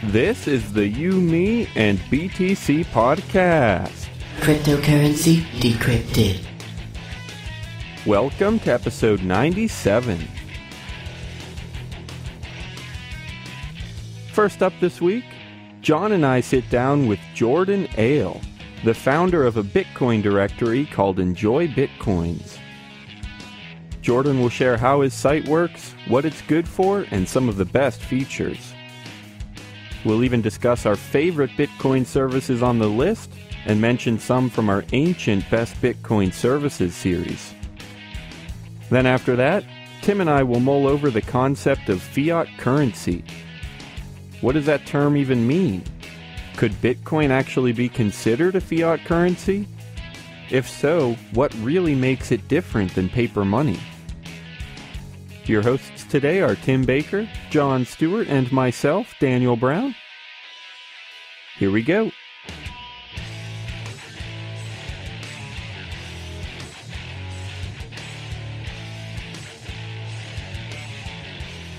This is the You, Me, and BTC podcast. Cryptocurrency decrypted. Welcome to episode 97. First up this week, John and I sit down with Jordan Ale, the founder of a Bitcoin directory called Enjoy Bitcoins. Jordan will share how his site works, what it's good for, and some of the best features. We'll even discuss our favorite Bitcoin services on the list and mention some from our ancient Best Bitcoin Services series. Then after that, Tim and I will mull over the concept of fiat currency. What does that term even mean? Could Bitcoin actually be considered a fiat currency? If so, what really makes it different than paper money? Your hosts today are Tim Baker, John Stuart, and myself, Daniel Brown. Here we go.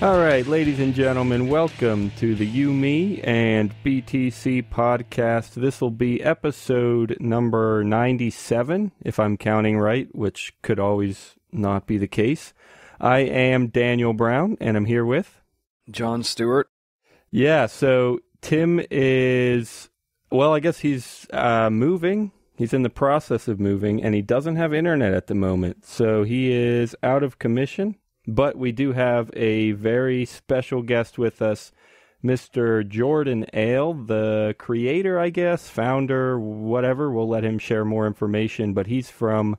All right, ladies and gentlemen, welcome to the You, Me, and BTC podcast. This will be episode number 97, if I'm counting right, which could always not be the case. I am Daniel Brown, and I'm here with John Stuart. Yeah, so Tim is, well, I guess he's moving. He's in the process of moving, and he doesn't have internet at the moment, so he is out of commission. But we do have a very special guest with us, Mr. Jordan Ale, the creator, I guess, founder, whatever. We'll let him share more information, but he's from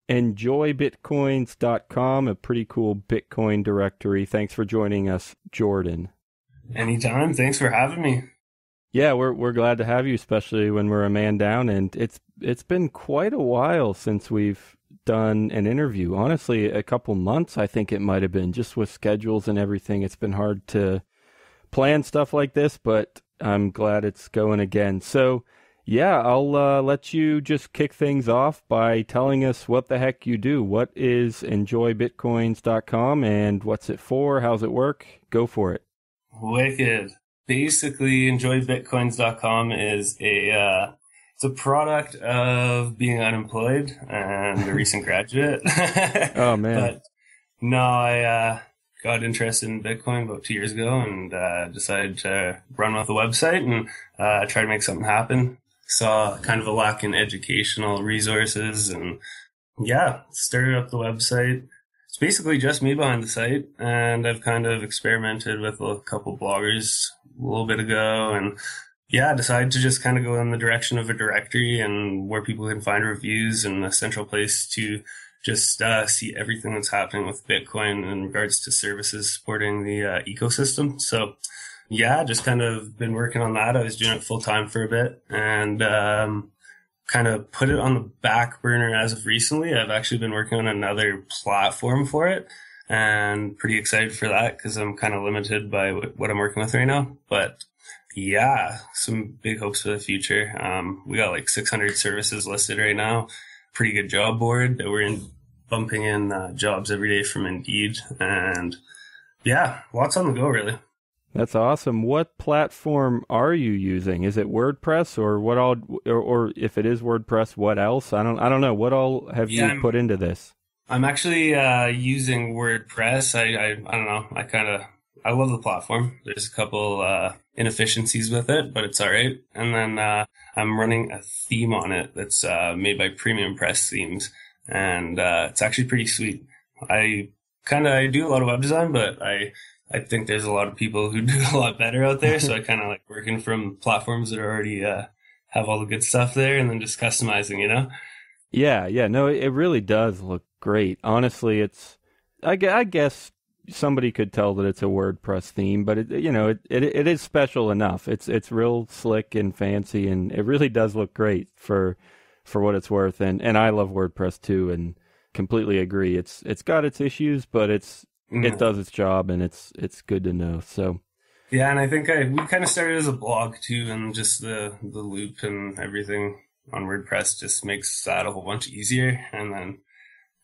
enjoybitcoins.com, a pretty cool Bitcoin directory. Thanks for joining us, Jordan. Anytime. Thanks for having me. Yeah, we're glad to have you, especially when we're a man down, and it's been quite a while since we've done an interview. Honestly, a couple months, I think it might have been, just with schedules and everything. It's been hard to plan stuff like this, but I'm glad it's going again. So, yeah, I'll let you just kick things off by telling us what the heck you do. What is enjoybitcoins.com and what's it for? How's it work? Go for it. Wicked. Basically, enjoybitcoins.com is it's a product of being unemployed and a recent graduate. Oh, man. But no, I got interested in Bitcoin about 2 years ago and decided to run with the website and try to make something happen. Saw kind of a lack in educational resources and, yeah, started up the website. It's basically just me behind the site, and I've kind of experimented with a couple bloggers a little bit ago and yeah, decided to just kind of go in the direction of a directory and where people can find reviews and a central place to just see everything that's happening with Bitcoin in regards to services supporting the ecosystem. So yeah, just kind of been working on that. I was doing it full time for a bit and kind of put it on the back burner as of recently. I've actually been working on another platform for it and pretty excited for that because I'm kind of limited by what I'm working with right now. But yeah, some big hopes for the future. We got like 600 services listed right now. Pretty good job board that we're bumping in jobs every day from Indeed. And yeah, lots on the go, really. That's awesome. What platform are you using? Is it WordPress or what all, or if it is WordPress, what else? I don't know. What all have you put into this? I'm actually using WordPress. I don't know. I love the platform. There's a couple inefficiencies with it, but it's all right. And then I'm running a theme on it that's made by Premium Press Themes, and it's actually pretty sweet. I do a lot of web design, but I think there's a lot of people who do a lot better out there, so I kind of like working from platforms that already have all the good stuff there and then just customizing, you know? Yeah. No, it really does look great. Honestly, I guess somebody could tell that it's a WordPress theme, but it is special enough. It's real slick and fancy, and it really does look great for what it's worth. And I love WordPress too, and completely agree. It's got its issues, but it does its job, and it's good to know. So yeah, and I think we kind of started as a blog too, and just the loop and everything on WordPress just makes that a whole bunch easier. And then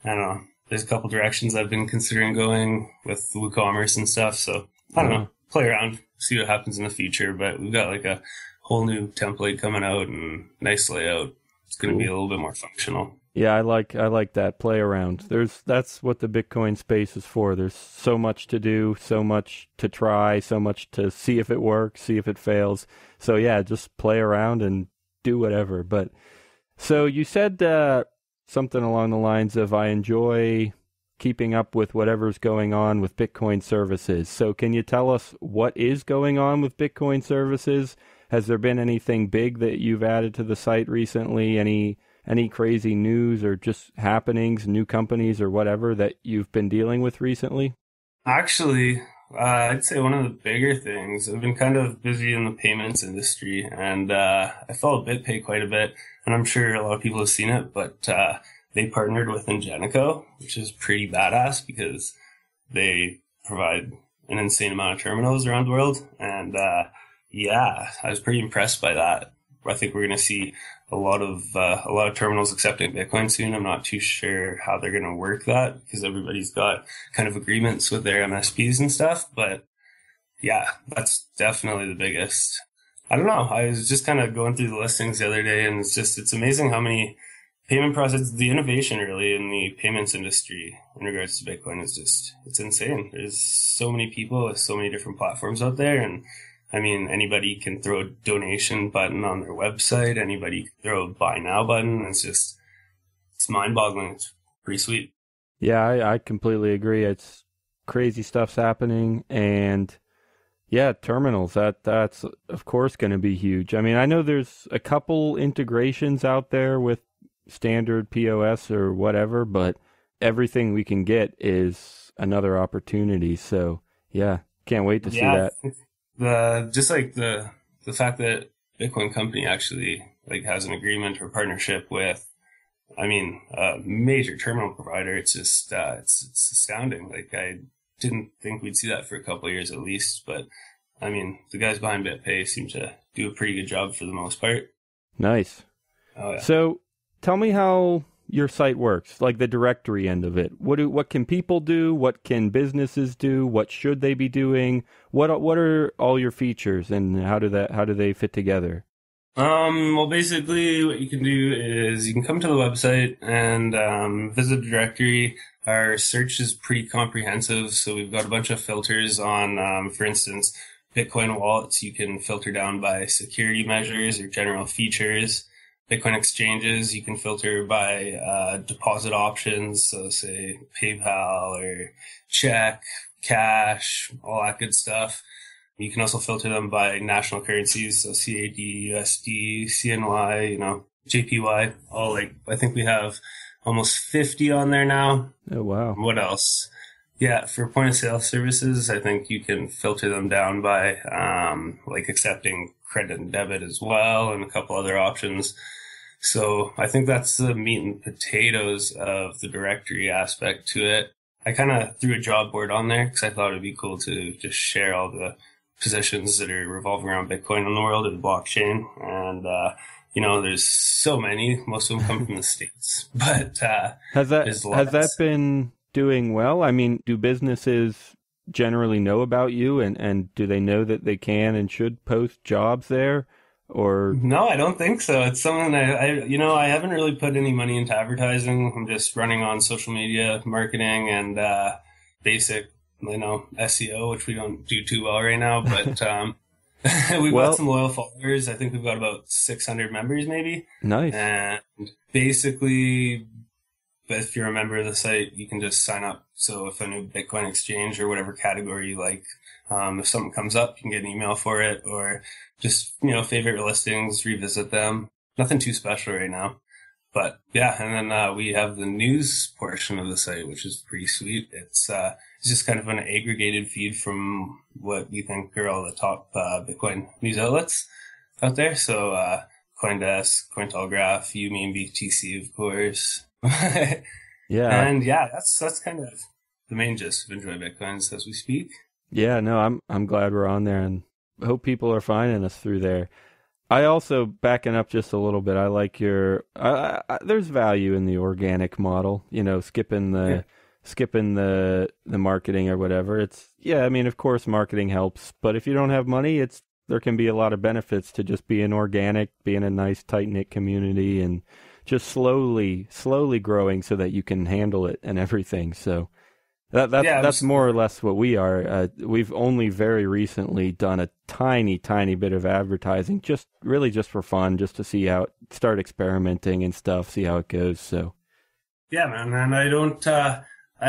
I don't know. There's a couple directions I've been considering going with WooCommerce and stuff. So I don't know, play around, see what happens in the future. But we've got like a whole new template coming out and nice layout. It's going to be a little bit more functional. Yeah, I like that play around. That's what the Bitcoin space is for. There's so much to do, so much to try, so much to see if it works, see if it fails. So yeah, just play around and do whatever. But so you said something along the lines of, I enjoy keeping up with whatever's going on with Bitcoin services. So can you tell us what is going on with Bitcoin services? Has there been anything big that you've added to the site recently? Any crazy news or just happenings, new companies or whatever that you've been dealing with recently? Actually, I'd say one of the bigger things, I've been kind of busy in the payments industry, and I follow BitPay quite a bit, and I'm sure a lot of people have seen it, but they partnered with Ingenico, which is pretty badass because they provide an insane amount of terminals around the world, and yeah, I was pretty impressed by that. I think we're going to see a lot of terminals accepting Bitcoin soon. I'm not too sure how they're going to work that because everybody's got kind of agreements with their MSPs and stuff. But yeah, that's definitely the biggest. I don't know. I was just kind of going through the listings the other day, and it's amazing how many payment processes, the innovation really in the payments industry in regards to Bitcoin is it's insane. There's so many people with so many different platforms out there, and I mean, anybody can throw a donation button on their website. Anybody can throw a buy now button. It's mind boggling. It's pretty sweet. Yeah, I completely agree. It's crazy stuff's happening. And yeah, terminals, that's of course going to be huge. I mean, I know there's a couple integrations out there with standard POS or whatever, but everything we can get is another opportunity. So yeah, can't wait to see that. The fact that Bitcoin company actually like has an agreement or partnership with, I mean, a major terminal provider, it's just, it's astounding. Like I didn't think we'd see that for a couple of years at least, but I mean, the guys behind BitPay seem to do a pretty good job for the most part. Nice. Oh, yeah. So tell me how your site works, like the directory end of it. What can people do? What can businesses do? What should they be doing? What are all your features, and how do they fit together? Well, basically what you can do is you can come to the website and visit the directory. Our search is pretty comprehensive, so we've got a bunch of filters on, for instance, Bitcoin wallets. You can filter down by security measures or general features. Bitcoin exchanges, you can filter by deposit options, so say PayPal or check, cash, all that good stuff. You can also filter them by national currencies, so CAD, USD, CNY, JPY, all I think we have almost 50 on there now. Oh, wow. What else? Yeah, for point of sale services, I think you can filter them down by accepting credit and debit as well, and a couple other options. So I think that's the meat and potatoes of the directory aspect to it. I kind of threw a job board on there because I thought it'd be cool to just share all the positions that are revolving around Bitcoin in the world or the blockchain. And, there's so many. Most of them come from the States. But has that been doing well? I mean, do businesses generally know about you, and do they know that they can and should post jobs there? Or no, I don't think so. It's something that I haven't really put any money into advertising. I'm just running on social media marketing and basic, SEO, which we don't do too well right now. But we've got some loyal followers. I think we've got about 600 members, maybe. Nice. And basically, if you're a member of the site, you can just sign up. So if a new Bitcoin exchange or whatever category you like, if something comes up, you can get an email for it, or just, favorite listings, revisit them. Nothing too special right now. But yeah, and then we have the news portion of the site, which is pretty sweet. It's just kind of an aggregated feed from what we think are all the top Bitcoin news outlets out there. So CoinDesk, Cointelegraph, YMB, BTC, of course. Yeah. And yeah, that's kind of the main gist of Enjoy Bitcoins as we speak. Yeah, no, I'm glad we're on there, and hope people are finding us through there. I also, backing up just a little bit, I like there's value in the organic model, skipping the skipping the marketing or whatever. I mean, of course marketing helps, but if you don't have money, there can be a lot of benefits to just being organic, being a nice tight-knit community, and just slowly growing so that you can handle it and everything. So that's more or less what we are. We've only very recently done a tiny bit of advertising, just for fun, just to start experimenting and stuff, see how it goes. So yeah, man, and I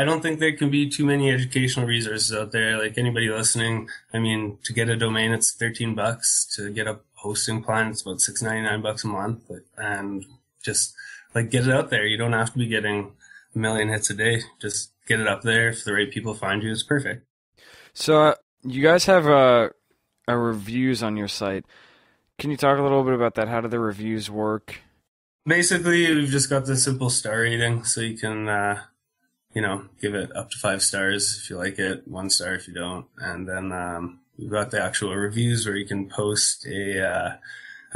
don't think there can be too many educational resources out there. Like anybody listening, I mean, to get a domain, it's $13. To get a hosting plan, it's about $6.99 a month, and just like get it out there. You don't have to be getting a million hits a day. Just get it up there. If the right people find you, it's perfect. So you guys have a reviews on your site. Can you talk a little bit about that? How do the reviews work? Basically, we've just got the simple star rating, so you can give it up to 5 stars if you like it, 1 star if you don't, and then we've got the actual reviews where you can post a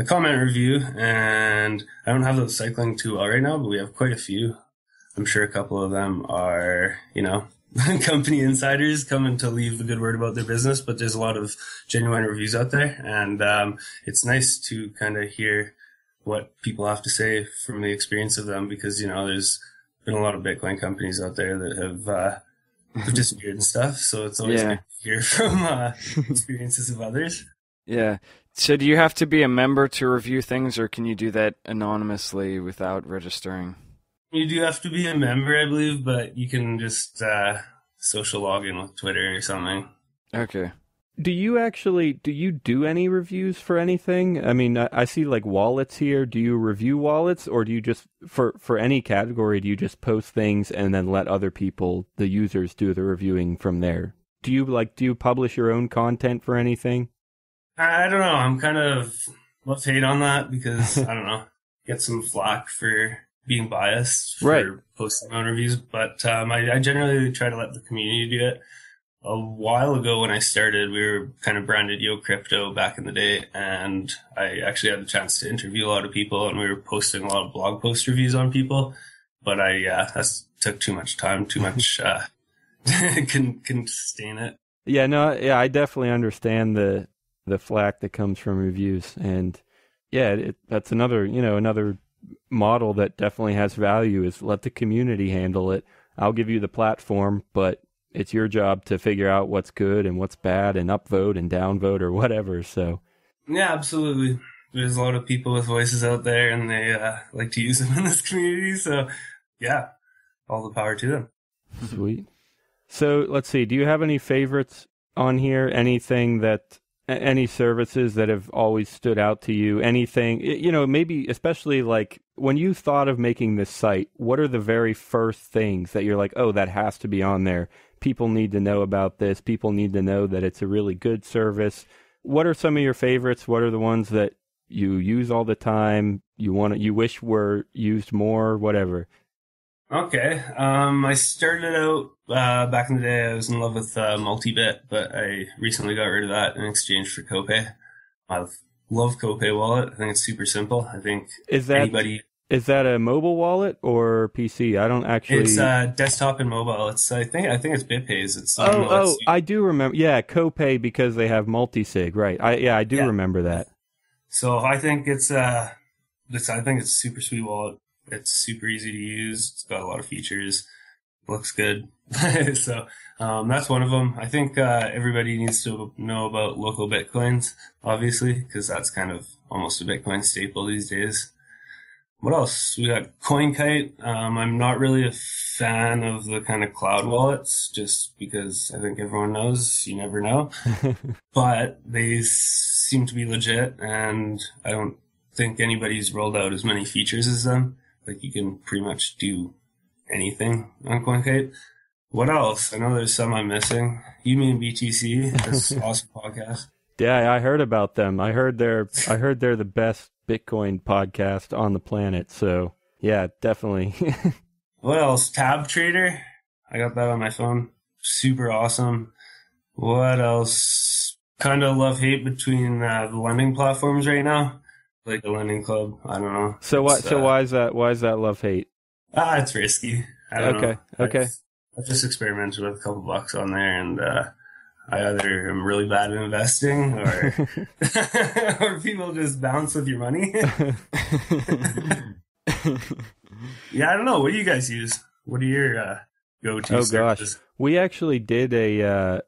comment review. And I don't have those cycling too well right now, but we have quite a few. I'm sure a couple of them are, company insiders coming to leave a good word about their business, but there's a lot of genuine reviews out there. And it's nice to kind of hear what people have to say from the experience of them, because, there's been a lot of Bitcoin companies out there that have disappeared and stuff. So it's always good to hear from experiences of others. Yeah. So do you have to be a member to review things, or can you do that anonymously without registering? You do have to be a member, I believe, but you can just social log in with Twitter or something. Okay. Do you do any reviews for anything? I mean, I see like wallets here. Do you review wallets, or do you just, for any category, do you just post things and then let other people, the users, do the reviewing from there? Do you publish your own content for anything? I don't know. I'm kind of love-hate on that because, I don't know, get some flack for being biased for posting my own reviews. But I generally try to let the community do it. A while ago when I started, we were kind of branded Yo Crypto back in the day, and I actually had the chance to interview a lot of people, and we were posting a lot of blog post reviews on people. But that took too much time, too much, couldn't sustain it. I definitely understand the flack that comes from reviews, and that's another model that definitely has value, is let the community handle it. I'll give you the platform, but it's your job to figure out what's good and what's bad and upvote and downvote or whatever. So yeah, absolutely. There's a lot of people with voices out there, and they like to use them in this community. So yeah, all the power to them. Sweet. So let's see. Do you have any favorites on here? Any services that have always stood out to you? Anything, maybe especially like when you thought of making this site, what are the very first things that you're like, oh, that has to be on there? People need to know about this. People need to know that it's a really good service. What are some of your favorites? What are the ones that you use all the time? You wish were used more, whatever. Okay. I started out back in the day. I was in love with multi-bit, but I recently got rid of that in exchange for Copay. I love Copay Wallet. I think it's super simple. I think is that a mobile wallet or PC? I don't actually. It's desktop and mobile. I think it's BitPay's. It's I do remember. Yeah, Copay, because they have multi-sig, right? I do remember that. So I think it's a super sweet wallet. It's super easy to use. It's got a lot of features. Looks good. So that's one of them. I think everybody needs to know about local Bitcoins, obviously, because that's kind of almost a Bitcoin staple these days. What else? We got CoinKite. I'm not really a fan of the kind of cloud wallets, just because I think everyone knows you never know. But they seem to be legit, and I don't think anybody's rolled out as many features as them. Like, you can pretty much do anything on CoinKite. What else? I know there's some I'm missing. You mean BTC? This awesome podcast. Yeah, I heard about them. I heard they're the best Bitcoin podcast on the planet. So yeah, definitely. What else? Tab Trader. I got that on my phone. Super awesome. What else? Kind of love-hate between the lending platforms right now. Like the Lending Club. I don't know. So why is that love-hate? It's risky. I don't know. Okay. I've just experimented with a couple bucks on there, and I either am really bad at investing or or people just bounce with your money. Yeah, I don't know. What do you guys use? What are your go-to services? Gosh, we actually did a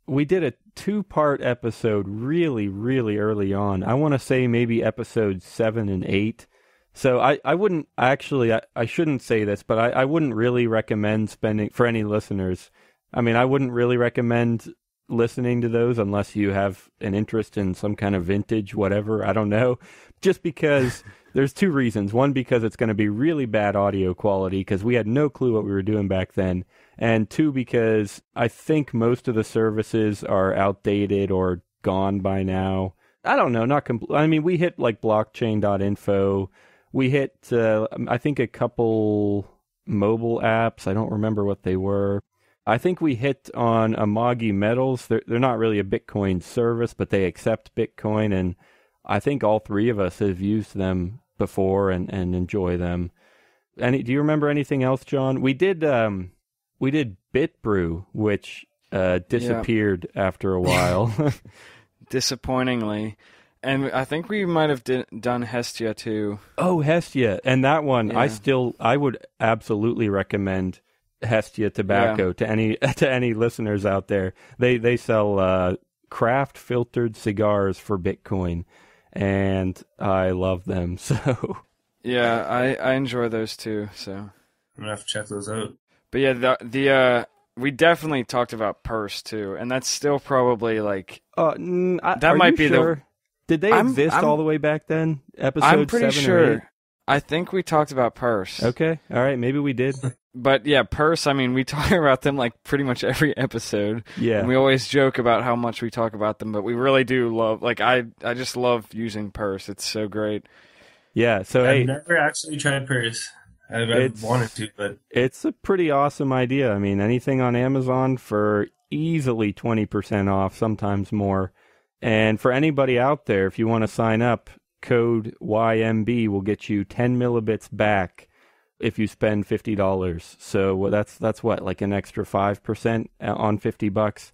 2-part episode really, really early on. I want to say maybe episodes 7 and 8. So I wouldn't actually, I shouldn't say this, but I wouldn't really recommend spending, for any listeners, I mean, I wouldn't really recommend listening to those unless you have an interest in some kind of vintage whatever, I don't know, just because there's 2 reasons. One, because it's going to be really bad audio quality because we had no clue what we were doing back then, and 2, because I think most of the services are outdated or gone by now. I don't know, I mean, we hit like blockchain.info, we hit I think a couple mobile apps, I don't remember what they were. I think we hit on Amagi Metals. They're not really a Bitcoin service, but they accept Bitcoin, and I think all 3 of us have used them before and enjoy them. Do you remember anything else, John? We did BitBrew, which disappeared after a while. Disappointingly. And I think we might have done Hestia too. Oh, Hestia. And that one, yeah. I would absolutely recommend Hestia tobacco to any listeners out there. They sell craft filtered cigars for Bitcoin, and I love them. So yeah, I enjoy those too. So I'm gonna have to check those out. But yeah, we definitely talked about Purse too, and that's still probably like that might be sure? Did they exist all the way back then? Episode I'm pretty 7 sure. or 8? I think we talked about Purse. Okay, all right, maybe we did. But yeah, Purse, I mean, we talk about them like pretty much every episode. Yeah. And we always joke about how much we talk about them, but we really do love, like, I just love using Purse. It's so great. Yeah, so I've never actually tried Purse. I've wanted to, but it's a pretty awesome idea. I mean, anything on Amazon for easily 20% off, sometimes more. And for anybody out there, if you want to sign up, code YMB will get you 10 millibits back if you spend $50. So that's what, like an extra 5% on $50.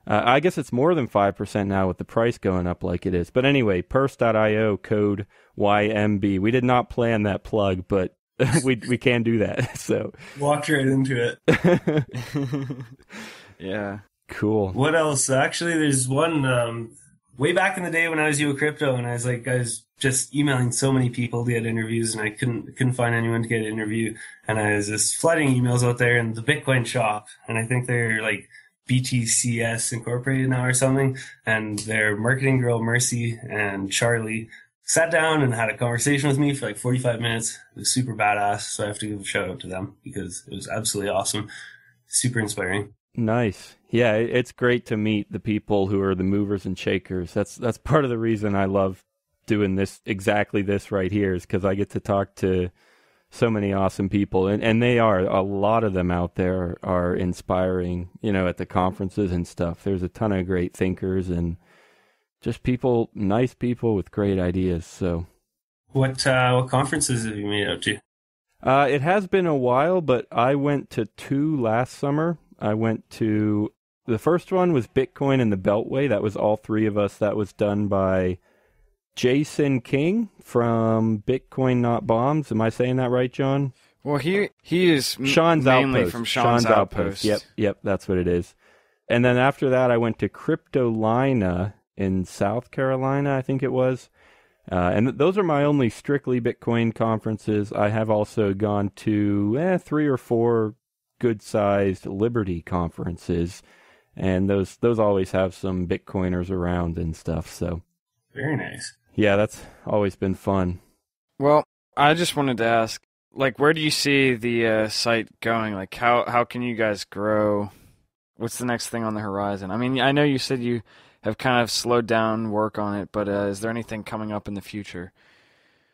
I guess it's more than 5% now with the price going up like it is. But anyway, purse.io, code YMB. We did not plan that plug, but we can do that. So walked right into it. Yeah. Cool. What else? Actually, there's one way back in the day when I was U of Crypto, and I was just emailing so many people to get interviews, and I couldn't find anyone to get an interview, and I was just flooding emails out there in the Bitcoin shop, and I think they're like BTCS Incorporated now or something, and their marketing girl Mercy and Charlie sat down and had a conversation with me for like 45 minutes. It was super badass, so I have to give a shout out to them because it was absolutely awesome, super inspiring. Nice. Yeah, it's great to meet the people who are the movers and shakers. That's part of the reason I love doing exactly this right here, is because I get to talk to so many awesome people, and they are, a lot of them out there are inspiring, at the conferences and stuff. There's a ton of great thinkers and just nice people with great ideas. So what conferences have you made it out to? It has been a while, but I went to 2 last summer. I went to, the first one was Bitcoin and the Beltway. That was all 3 of us. That was done by Jason King from Bitcoin Not Bombs. Am I saying that right, John? Well, he is Sean's mainly Outpost. from Sean's Outpost. Yep, that's what it is. And then after that, I went to Cryptolina in South Carolina, I think it was. And those are my only strictly Bitcoin conferences. I have also gone to 3 or 4 good-sized Liberty conferences, and those always have some Bitcoiners around and stuff. So very nice. Yeah, that's always been fun. Well, I just wanted to ask, like, where do you see the site going? Like, how can you guys grow? What's the next thing on the horizon? I mean, I know you said you have kind of slowed down work on it, but is there anything coming up in the future?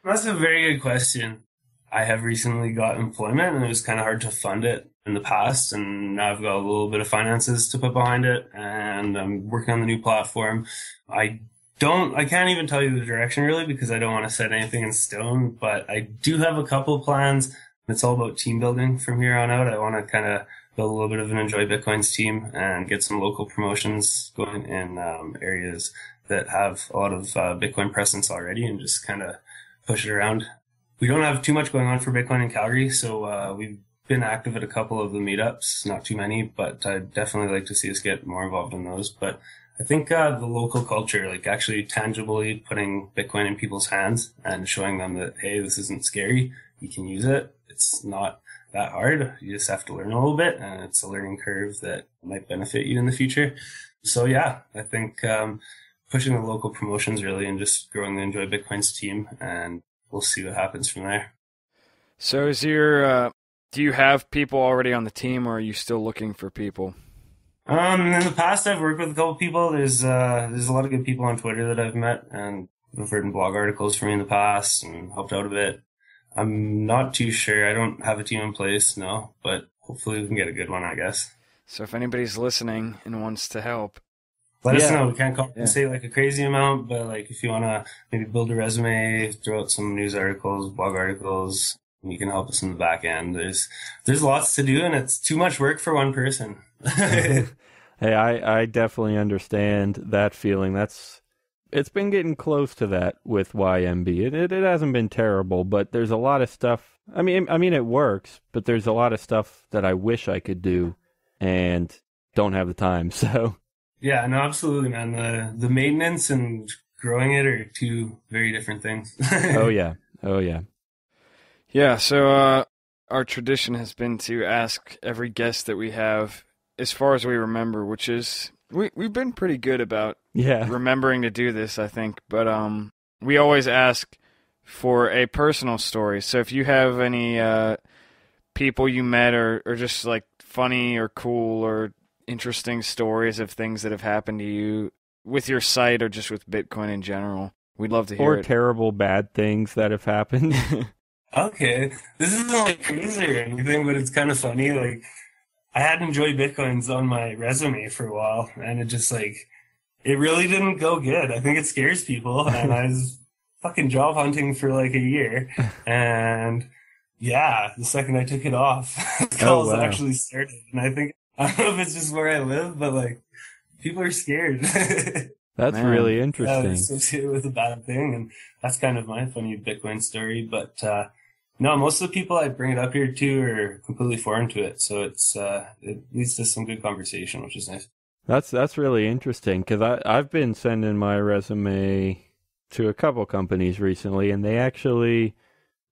That's a very good question. I have recently got employment, and it was kind of hard to fund it in the past, and now I've got a little bit of finances to put behind it, and I'm working on the new platform. I can't even tell you the direction really, because I don't want to set anything in stone, but I do have a couple of plans. It's all about team building from here on out. I want to kind of build a little bit of an Enjoy Bitcoins team and get some local promotions going in areas that have a lot of Bitcoin presence already, and just kind of push it around. We don't have too much going on for Bitcoin in Calgary, so we've been active at a couple of the meetups, not too many, but I'd definitely like to see us get more involved in those. But I think the local culture, like actually tangibly putting Bitcoin in people's hands and showing them that, hey, this isn't scary, you can use it. It's not that hard. You just have to learn a little bit, and it's a learning curve that might benefit you in the future. So yeah, I think pushing the local promotions really, and just growing the Enjoy Bitcoins team, and we'll see what happens from there. So is your do you have people already on the team, or are you still looking for people? In the past, I've worked with a couple people. There's a lot of good people on Twitter that I've met, and have written blog articles for me in the past and helped out a bit. I'm not too sure. I don't have a team in place, no, but hopefully we can get a good one, I guess. So if anybody's listening and wants to help, let us know. We can't compensate like a crazy amount, but like if you want to maybe build a resume, throw out some news articles, blog articles, you can help us in the back end. There's lots to do, and it's too much work for one person. Hey, I definitely understand that feeling. It's been getting close to that with YMB. It hasn't been terrible, but there's a lot of stuff. I mean, it works, but there's a lot of stuff that I wish I could do and don't have the time. So yeah, no, absolutely, man. The maintenance and growing it are two very different things. Oh yeah. Yeah, so our tradition has been to ask every guest that we have, as far as we remember, which is we've been pretty good about remembering to do this, I think. But we always ask for a personal story. So if you have any people you met or just like funny or cool or interesting stories of things that have happened to you with your site or just with Bitcoin in general, we'd love to hear it. Or terrible bad things that have happened. Okay, this isn't like crazy or anything, but it's kind of funny. Like, I had Enjoy Bitcoins on my resume for a while, and it just like, it really didn't go good. I think it scares people, and I was fucking job hunting for like a year, and yeah, the second I took it off, calls actually started, and I don't know if it's just where I live, but like, people are scared. That's really interesting. Yeah, associated with a bad thing, and that's kind of my funny Bitcoin story. But no, most of the people I bring it up here to are completely foreign to it, so it leads to some good conversation, which is nice. That's really interesting, because I've been sending my resume to a couple companies recently, and they've actually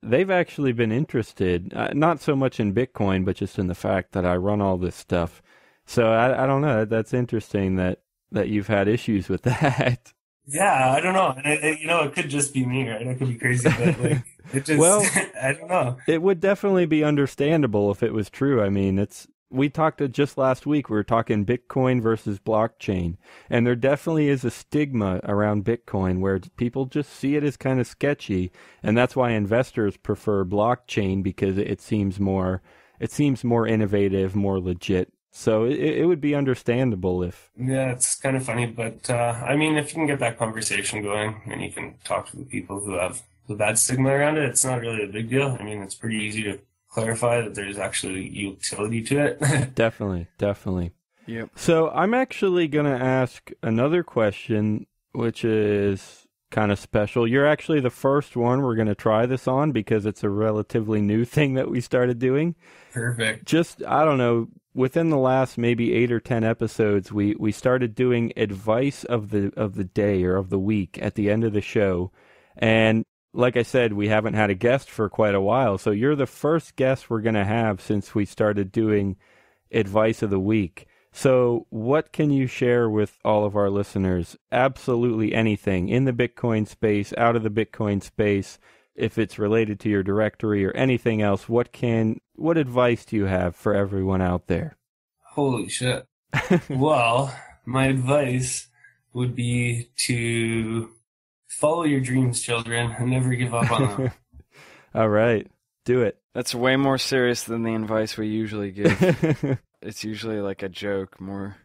been interested, not so much in Bitcoin, but just in the fact that I run all this stuff. So I don't know. That's interesting that you've had issues with that. Yeah, I don't know. And it could just be me, right? I could be crazy, but like, it just, well, I don't know. It would definitely be understandable if it was true. I mean, we talked just last week, we were talking Bitcoin versus blockchain, and there definitely is a stigma around Bitcoin where people just see it as kind of sketchy, and that's why investors prefer blockchain, because it seems more innovative, more legit. So it would be understandable if... Yeah, it's kind of funny, but I mean, if you can get that conversation going and you can talk to the people who have the bad stigma around it, it's not really a big deal. I mean, it's pretty easy to clarify that there's actually utility to it. Definitely. Yep. So I'm actually going to ask another question, which is kind of special. You're actually the first one we're going to try this on, because it's a relatively new thing that we started doing. Perfect. Just, I don't know, within the last maybe 8 or 10 episodes, we started doing advice of the day or of the week at the end of the show. And like I said, we haven't had a guest for quite a while. So you're the first guest we're going to have since we started doing advice of the week. So what can you share with all of our listeners? Absolutely anything in the Bitcoin space, out of the Bitcoin space. If it's related to your directory or anything else, what advice do you have for everyone out there? Holy shit. Well, my advice would be to follow your dreams, children, and never give up on them. All right. Do it. That's way more serious than the advice we usually give. It's usually like a joke more.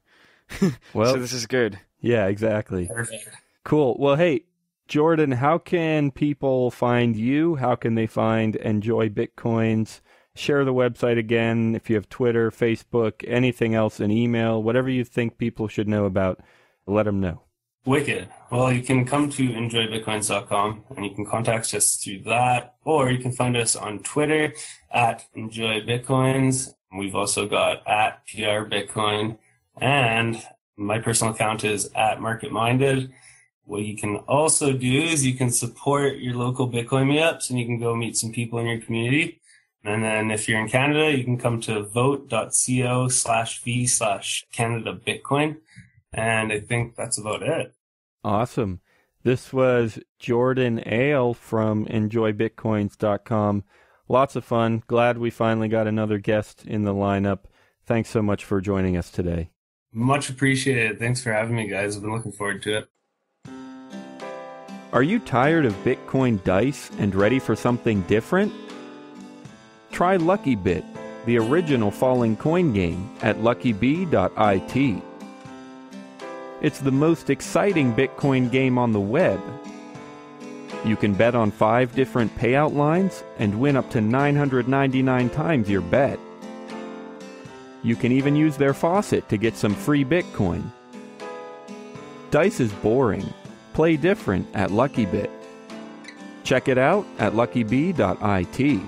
Well, so this is good. Yeah, exactly. Perfect. Cool. Well, hey, Jordan, how can people find you? How can they find Enjoy Bitcoins? share the website again. If you have Twitter, Facebook, anything else, an email, whatever you think people should know about, let them know. Wicked. Well, you can come to enjoybitcoins.com and you can contact us through that, or you can find us on Twitter at enjoybitcoins. We've also got at PRBitcoin, and my personal account is at marketminded. What you can also do is you can support your local Bitcoin meetups and you can go meet some people in your community. And then if you're in Canada, you can come to vote.co/v/Canada Bitcoin. And I think that's about it. Awesome. This was Jordan Ale from enjoybitcoins.com. Lots of fun. Glad we finally got another guest in the lineup. Thanks so much for joining us today. Much appreciated. Thanks for having me, guys. I've been looking forward to it. Are you tired of Bitcoin dice and ready for something different? Try LuckyBit, the original falling coin game, at luckybee.it. It's the most exciting Bitcoin game on the web. You can bet on 5 different payout lines and win up to 999 times your bet. You can even use their faucet to get some free Bitcoin. Dice is boring. Play different at LuckyBit. Check it out at luckybee.it.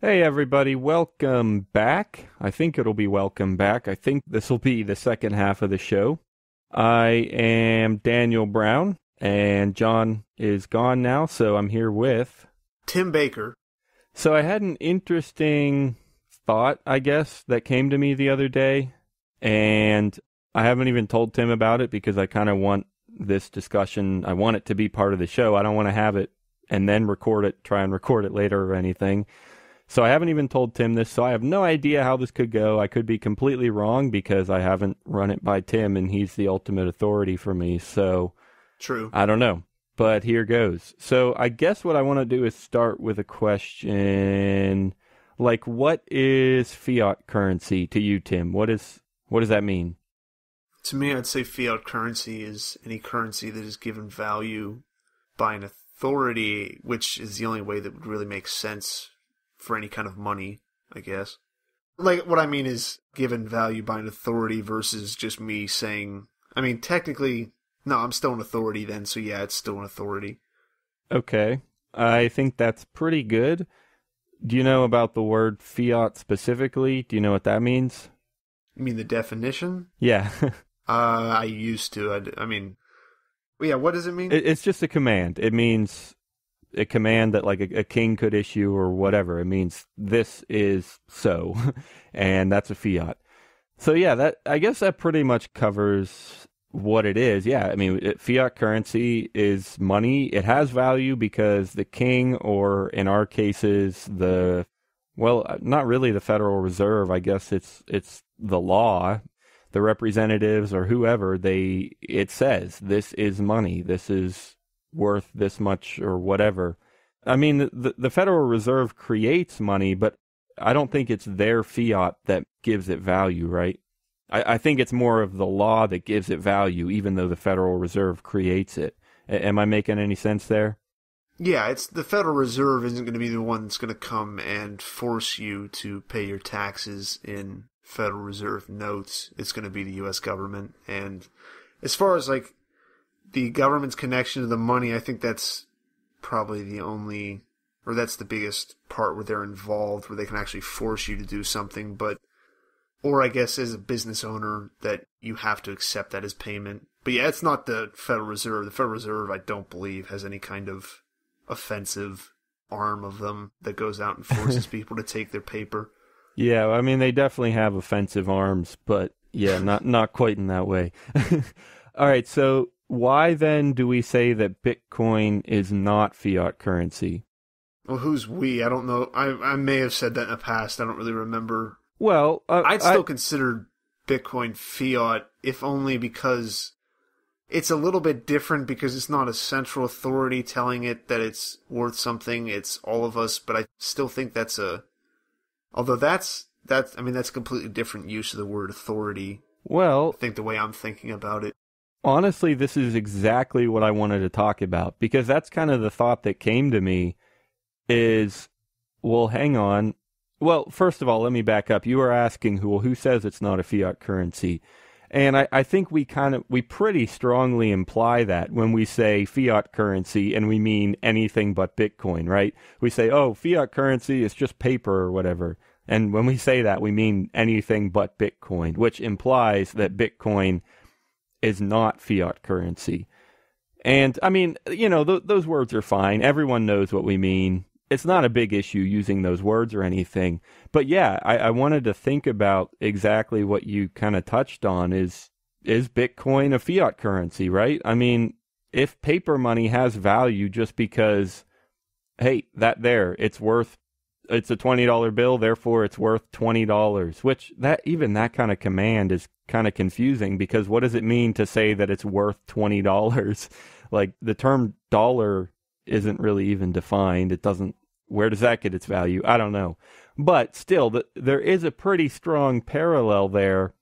Hey everybody, welcome back. I think it'll be welcome back. I think this will be the second half of the show. I am Daniel Brown, and John is gone now, so I'm here with Tim Baker. So I had an interesting thought, I guess, that came to me the other day, and I haven't even told Tim about it because I kind of want this discussion, I want it to be part of the show. I don't want to have it and then try and record it later or anything. So I haven't even told Tim this, so I have no idea how this could go. I could be completely wrong because I haven't run it by Tim, and he's the ultimate authority for me, so True. I don't know. But here goes. So I guess what I want to do is start with a question, like, what is fiat currency to you, Tim? What does that mean? To me, I'd say fiat currency is any currency that is given value by an authority, which is the only way that would really make sense for any kind of money, I guess. Like, what I mean is given value by an authority versus just me saying, I mean, technically, no, I'm still an authority then, so yeah, it's still an authority. Okay. I think that's pretty good. Do you know about the word fiat specifically? Do you know what that means? You mean the definition? Yeah. I used to. I mean, yeah, what does it mean? It's just a command. It means a command that like a king could issue or whatever. It means this is so, and that's a fiat. So yeah, I guess that pretty much covers what it is. Yeah, I mean, fiat currency is money. It has value because the king, or in our cases, not really the Federal Reserve. I guess it's the law. The representatives or whoever, it says this is money. This is worth this much or whatever. I mean, the Federal Reserve creates money, but I don't think it's their fiat that gives it value, right? I think it's more of the law that gives it value, even though the Federal Reserve creates it. Am I making any sense there? Yeah, it's the Federal Reserve isn't going to be the one that's going to come and force you to pay your taxes in Federal Reserve notes. It's going to be the U.S. government. And as far as like the government's connection to the money, I think that's probably that's the biggest part where they're involved, where they can actually force you to do something. Or I guess as a business owner that you have to accept that as payment. But yeah, it's not the Federal Reserve. The Federal Reserve, I don't believe, has any kind of offensive arm of them that goes out and forces people to take their paper. Yeah, I mean, they definitely have offensive arms, but yeah, not quite in that way. All right, so why then do we say that Bitcoin is not fiat currency? Well, who's we? I don't know. I may have said that in the past. I don't really remember. Well, I'd still consider Bitcoin fiat, if only because it's a little bit different because it's not a central authority telling it that it's worth something. It's all of us, but I still think although that's a completely different use of the word authority. Well, I think the way I'm thinking about it. Honestly, this is exactly what I wanted to talk about, because that's kind of the thought that came to me. is, well, hang on. Well, first of all, let me back up. You were asking who says it's not a fiat currency. And I think we pretty strongly imply that when we say fiat currency and we mean anything but Bitcoin, right? We say, oh, fiat currency is just paper or whatever. And when we say that, we mean anything but Bitcoin, which implies that Bitcoin is not fiat currency. And I mean, you know, those words are fine. Everyone knows what we mean. It's not a big issue using those words or anything. But yeah, I wanted to think about exactly what you kind of touched on is Bitcoin a fiat currency, right? I mean, if paper money has value just because, hey, it's a $20 bill, therefore it's worth $20, which even that kind of command is kind of confusing because what does it mean to say that it's worth $20? Like the term dollar isn't really even defined. It doesn't, where does that get its value? I don't know. But still, there is a pretty strong parallel there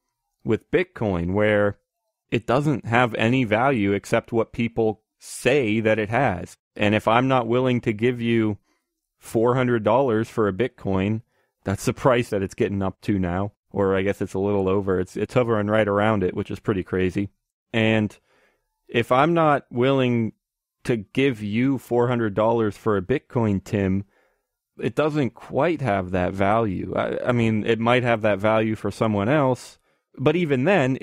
with Bitcoin where it doesn't have any value except what people say that it has. And if I'm not willing to give you $400 for a Bitcoin, that's the price that it's getting up to now. Or I guess it's a little over. It's hovering right around it, which is pretty crazy. And if I'm not willing to give you $400 for a Bitcoin, Tim, it doesn't quite have that value. I mean, it might have that value for someone else, but even then,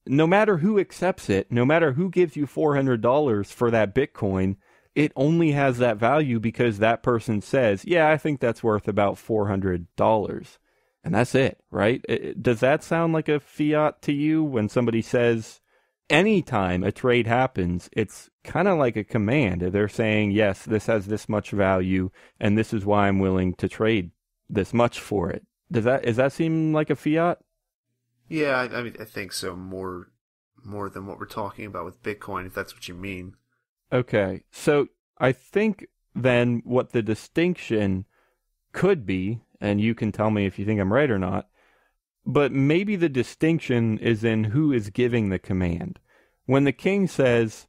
no matter who accepts it, no matter who gives you $400 for that Bitcoin, it only has that value because that person says, yeah, I think that's worth about $400. And that's it, right? Does that sound like a fiat to you when somebody says, anytime a trade happens, it's kind of like a command. They're saying, yes, this has this much value, and this is why I'm willing to trade this much for it. Does that seem like a fiat? Yeah, I mean, I think so. More than what we're talking about with Bitcoin, if that's what you mean. Okay, so I think then what the distinction could be, and you can tell me if you think I'm right or not, but maybe the distinction is in who is giving the command. When the king says,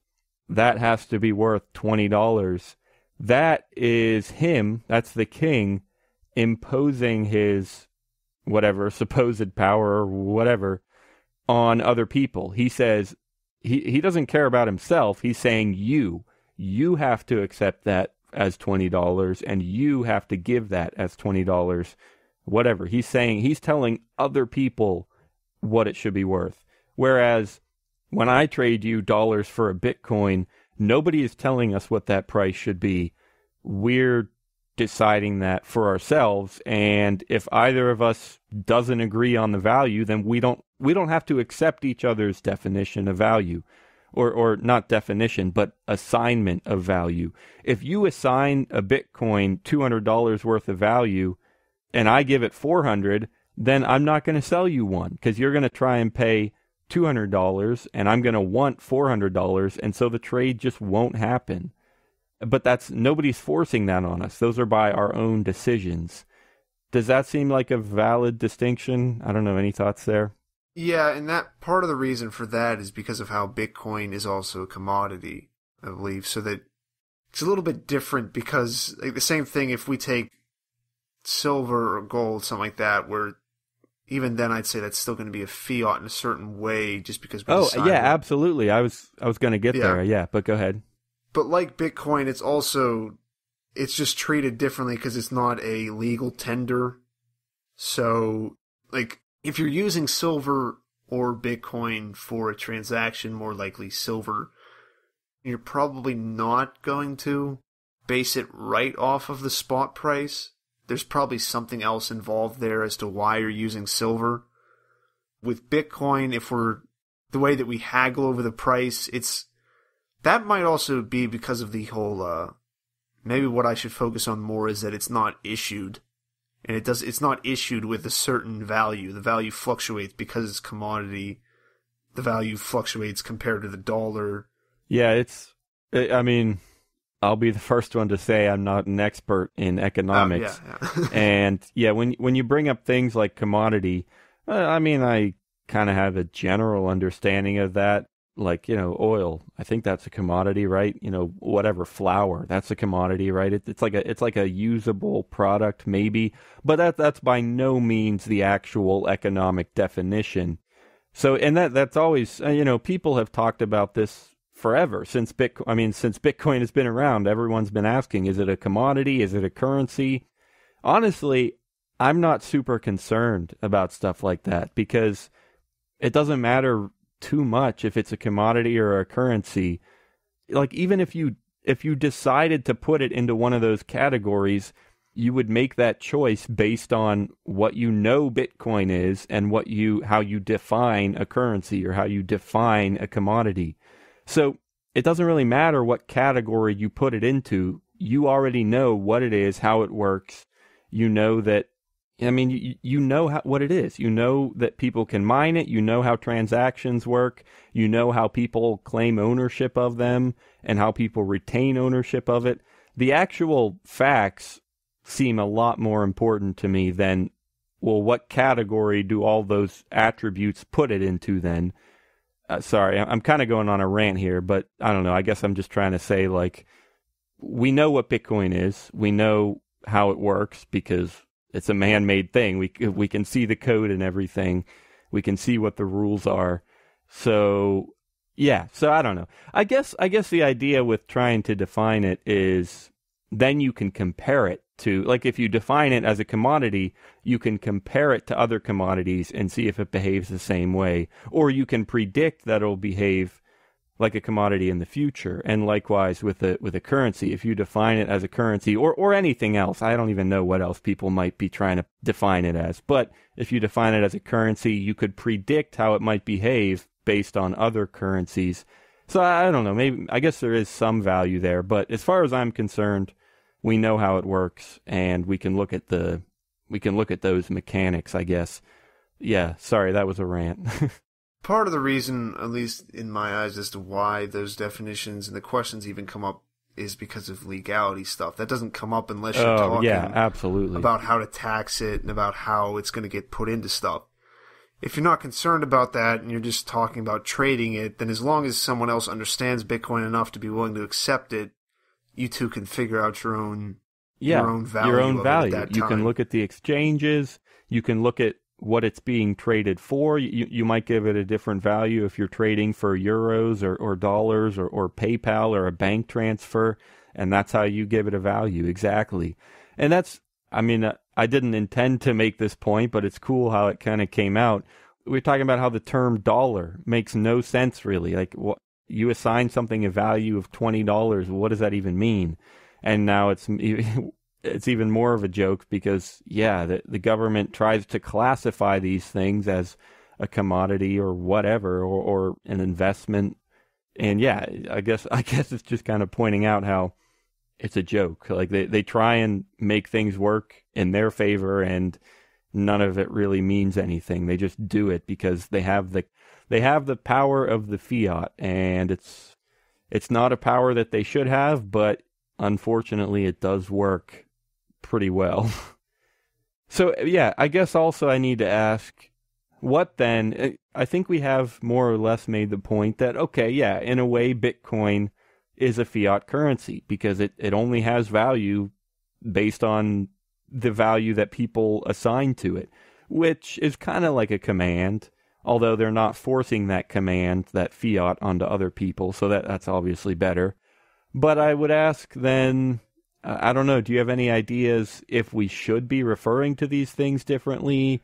that has to be worth $20, that is him, that's the king, imposing his whatever, supposed power or whatever, on other people. He says, he doesn't care about himself, he's saying you have to accept that as $20, and you have to give that as $20, whatever. He's telling other people what it should be worth. Whereas when I trade you dollars for a Bitcoin, nobody is telling us what that price should be. We're deciding that for ourselves, and if either of us doesn't agree on the value, then we don't have to accept each other's definition of value. Or not definition, but assignment of value. If you assign a Bitcoin $200 worth of value, and I give it $400, then I'm not going to sell you one because you're going to try and pay $200, and I'm going to want $400, and so the trade just won't happen. But nobody's forcing that on us. Those are by our own decisions. Does that seem like a valid distinction? I don't know. Any thoughts there? Yeah, and that part of the reason for that is because of how Bitcoin is also a commodity, I believe. So that it's a little bit different because like the same thing if we take silver or gold, something like that, where even then I'd say that's still going to be a fiat in a certain way just because we yeah, absolutely. I was going to get there. Yeah, but go ahead. But like Bitcoin, it's just treated differently because it's not a legal tender. So like if you're using silver or Bitcoin for a transaction, more likely silver, you're probably not going to base it right off of the spot price. There's probably something else involved there as to why you're using silver. With Bitcoin, the way that we haggle over the price, that might also be because of the whole, maybe what I should focus on more is that it's not issued. And it's not issued with a certain value. The value fluctuates because it's commodity. The value fluctuates compared to the dollar. Yeah, I mean, I'll be the first one to say I'm not an expert in economics. Yeah. And yeah, when you bring up things like commodity, I mean, I kind of have a general understanding of that. like, oil. I think that's a commodity, right? Whatever, flour, that's a commodity, right? It's like a usable product, maybe, but that's by no means the actual economic definition. So, and that's always, people have talked about this forever since Bitcoin has been around. Everyone's been asking, is it a commodity? Is it a currency? Honestly, I'm not super concerned about stuff like that because it doesn't matter too much if it's a commodity or a currency. Like, even if you decided to put it into one of those categories, you would make that choice based on what Bitcoin is and how you define a currency or how you define a commodity. So it doesn't really matter what category you put it into. You already know what it is, how it works. You know that, you know what it is. You know that people can mine it. You know how transactions work. You know how people claim ownership of them and how people retain ownership of it. The actual facts seem a lot more important to me than, well, what category do all those attributes put it into then? Sorry, I'm kind of going on a rant here, but I don't know. I guess I'm just trying to say, like, we know what Bitcoin is. We know how it works because it's a man-made thing. We can see the code and everything. We can see what the rules are. So, yeah. So I don't know. I guess the idea with trying to define it is then you can compare it to, like, if you define it as a commodity, you can compare it to other commodities and see if it behaves the same way. Or you can predict that it'll behave like a commodity in the future. And likewise with a currency, if you define it as a currency or anything else, I don't even know what else people might be trying to define it as. But if you define it as a currency, you could predict how it might behave based on other currencies. So I don't know, I guess there is some value there. But as far as I'm concerned, we know how it works and we can look at those mechanics, I guess. Yeah, sorry, that was a rant. Part of the reason, at least in my eyes, as to why those definitions and the questions even come up is because of legality stuff. That doesn't come up unless you're talking absolutely. about how to tax it and about how it's going to get put into stuff. If you're not concerned about that and you're just talking about trading it, then as long as someone else understands Bitcoin enough to be willing to accept it, you two can figure out your own value. Your own value. At that you time. Can look at the exchanges. You can look at what it's being traded for. You might give it a different value if you're trading for euros or dollars or PayPal or a bank transfer, and that's how you give it a value, exactly. And I didn't intend to make this point, but it's cool how it kind of came out. We're talking about how the term dollar makes no sense, really. Like, you assign something a value of $20, what does that even mean? And now it's even more of a joke because, the government tries to classify these things as a commodity or whatever, or an investment. And I guess it's just kind of pointing out how it's a joke. Like, they try and make things work in their favor and none of it really means anything. They just do it because they have the power of the fiat, and it's not a power that they should have, but unfortunately it does work pretty well. So, I guess also I need to ask, what then? I think we have more or less made the point that, in a way, Bitcoin is a fiat currency because it only has value based on the value that people assign to it, which is kind of like a command, although they're not forcing that command, that fiat, onto other people, so that's obviously better. But I would ask then, I don't know, do you have any ideas if we should be referring to these things differently?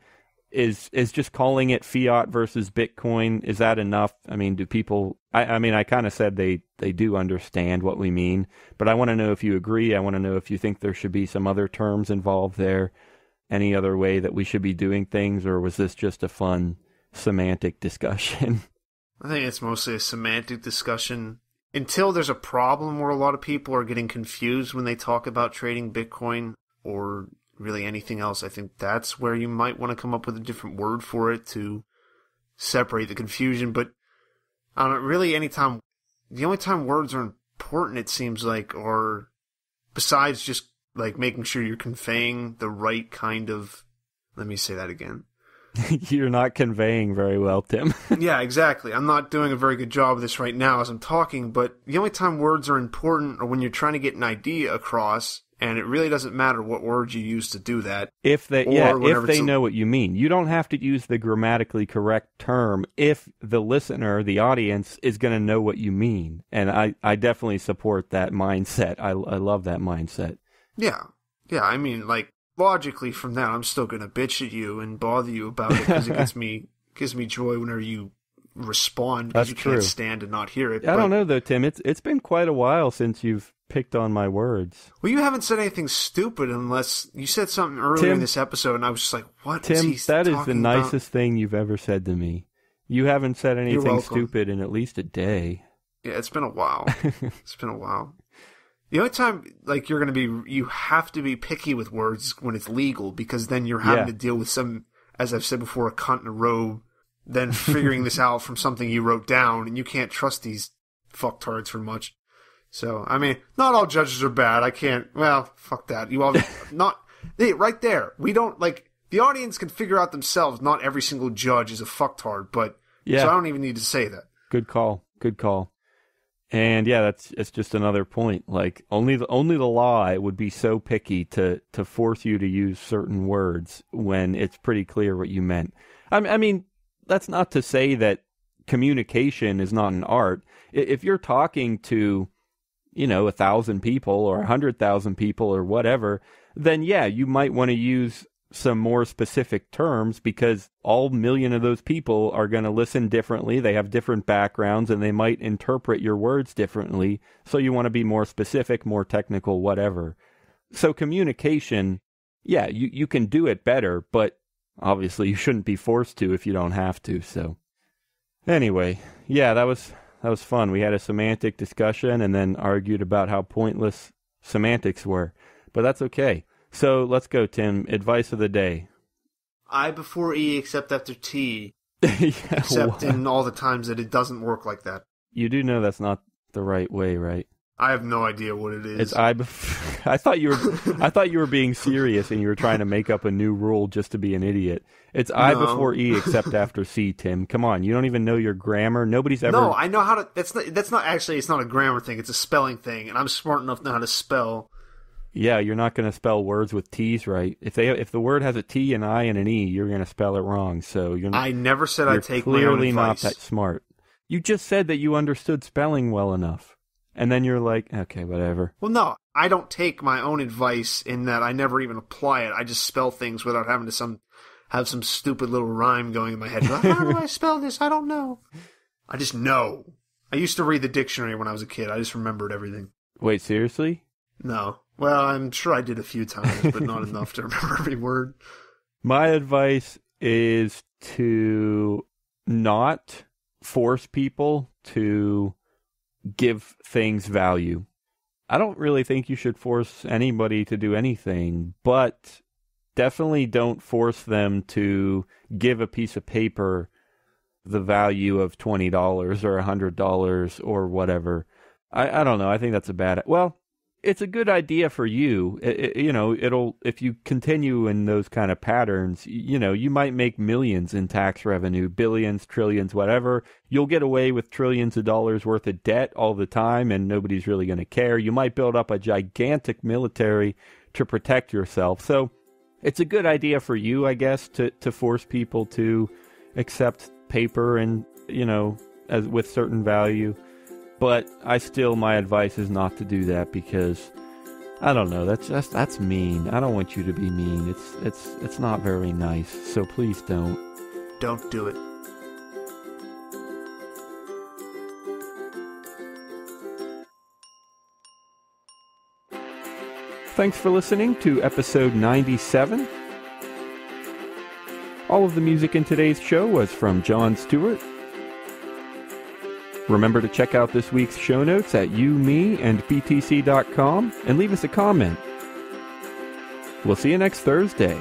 Is just calling it fiat versus Bitcoin, is that enough? I mean, do people, I kind of said they do understand what we mean, but I want to know if you agree. I want to know if you think there should be some other terms involved there, any other way that we should be doing things, or was this just a fun semantic discussion? I think it's mostly a semantic discussion. Until there's a problem where a lot of people are getting confused when they talk about trading Bitcoin or really anything else, I think that's where you might want to come up with a different word for it to separate the confusion. But I don't know, really the only time words are important, it seems like, or besides just like making sure you're conveying the right kind of, let me say that again. You're not conveying very well, Tim. Yeah, exactly. I'm not doing a very good job of this right now as I'm talking, but the only time words are important are when you're trying to get an idea across, and it really doesn't matter what words you use to do that. If they know what you mean. You don't have to use the grammatically correct term if the listener, the audience, is going to know what you mean. And I definitely support that mindset. I love that mindset. Yeah. Yeah, I mean, like, logically from that, I'm still going to bitch at you and bother you about it because it gives me joy whenever you respond because you can't stand to not hear it. I don't know, though, Tim. It's been quite a while since you've picked on my words. Well, you haven't said anything stupid unless you said something earlier in this episode, and I was just like, what is he Tim, that is the nicest thing you've ever said to me. You haven't said anything stupid in at least a day. Yeah, it's been a while. It's been a while. The only time, like, you have to be picky with words when it's legal, because then you're having to deal with some, as I've said before, a cunt in a robe, then figuring this out from something you wrote down, and you can't trust these fucktards for much. So, I mean, not all judges are bad. I can't, well, fuck that. You all, right there. We don't, like, the audience can figure out themselves, not every single judge is a fucktard, but, so I don't even need to say that. Good call. And yeah, it's just another point. Like only the law would be so picky to force you to use certain words when it's pretty clear what you meant. I mean, that's not to say that communication is not an art. If you're talking to, 1,000 people or 100,000 people or whatever, then yeah, you might want to use some more specific terms because all million of those people are going to listen differently. They have different backgrounds and they might interpret your words differently. So you want to be more specific, more technical, whatever. So communication, yeah, you can do it better, but obviously you shouldn't be forced to if you don't have to. So anyway, yeah, that was fun. We had a semantic discussion and then argued about how pointless semantics were, but that's okay. So let's go, Tim. Advice of the day. I before E except after T. Except in all the times that it doesn't work like that. You do know that's not the right way, right? I have no idea what it is. It's I thought you were being serious and you were trying to make up a new rule just to be an idiot. It's I before E except after C, Tim. Come on, you don't even know your grammar. Nobody's ever. No, I know how to. That's not actually. It's not a grammar thing. It's a spelling thing, and I'm smart enough to know how to spell. Yeah, you're not going to spell words with T's right. If the word has a T, an I, and an E, you're going to spell it wrong. So you're. I never said I'd take my own advice. Clearly not that smart. You just said that you understood spelling well enough, and then you're like, okay, whatever. Well, no, I don't take my own advice in that I never even apply it. I just spell things without having to have some stupid little rhyme going in my head. Like, how do I spell this? I don't know. I just know. I used to read the dictionary when I was a kid. I just remembered everything. Wait, seriously? No. Well, I'm sure I did a few times, but not enough to remember every word. My advice is to not force people to give things value. I don't really think you should force anybody to do anything, but definitely don't force them to give a piece of paper the value of $20 or $100 or whatever. I don't know. I think that's a bad... Well, it's a good idea for you. It'll if you continue in those kind of patterns, you might make millions in tax revenue, billions, trillions, whatever. You'll get away with trillions of dollars worth of debt all the time and nobody's really going to care. You might build up a gigantic military to protect yourself. So it's a good idea for you, I guess, to force people to accept paper and, as with certain value. But my advice is not to do that because, I don't know, that's mean. I don't want you to be mean. It's not very nice. So please don't. Don't do it. Thanks for listening to episode 97. All of the music in today's show was from John Stuart. Remember to check out this week's show notes at youmeandbtc.com and leave us a comment. We'll see you next Thursday.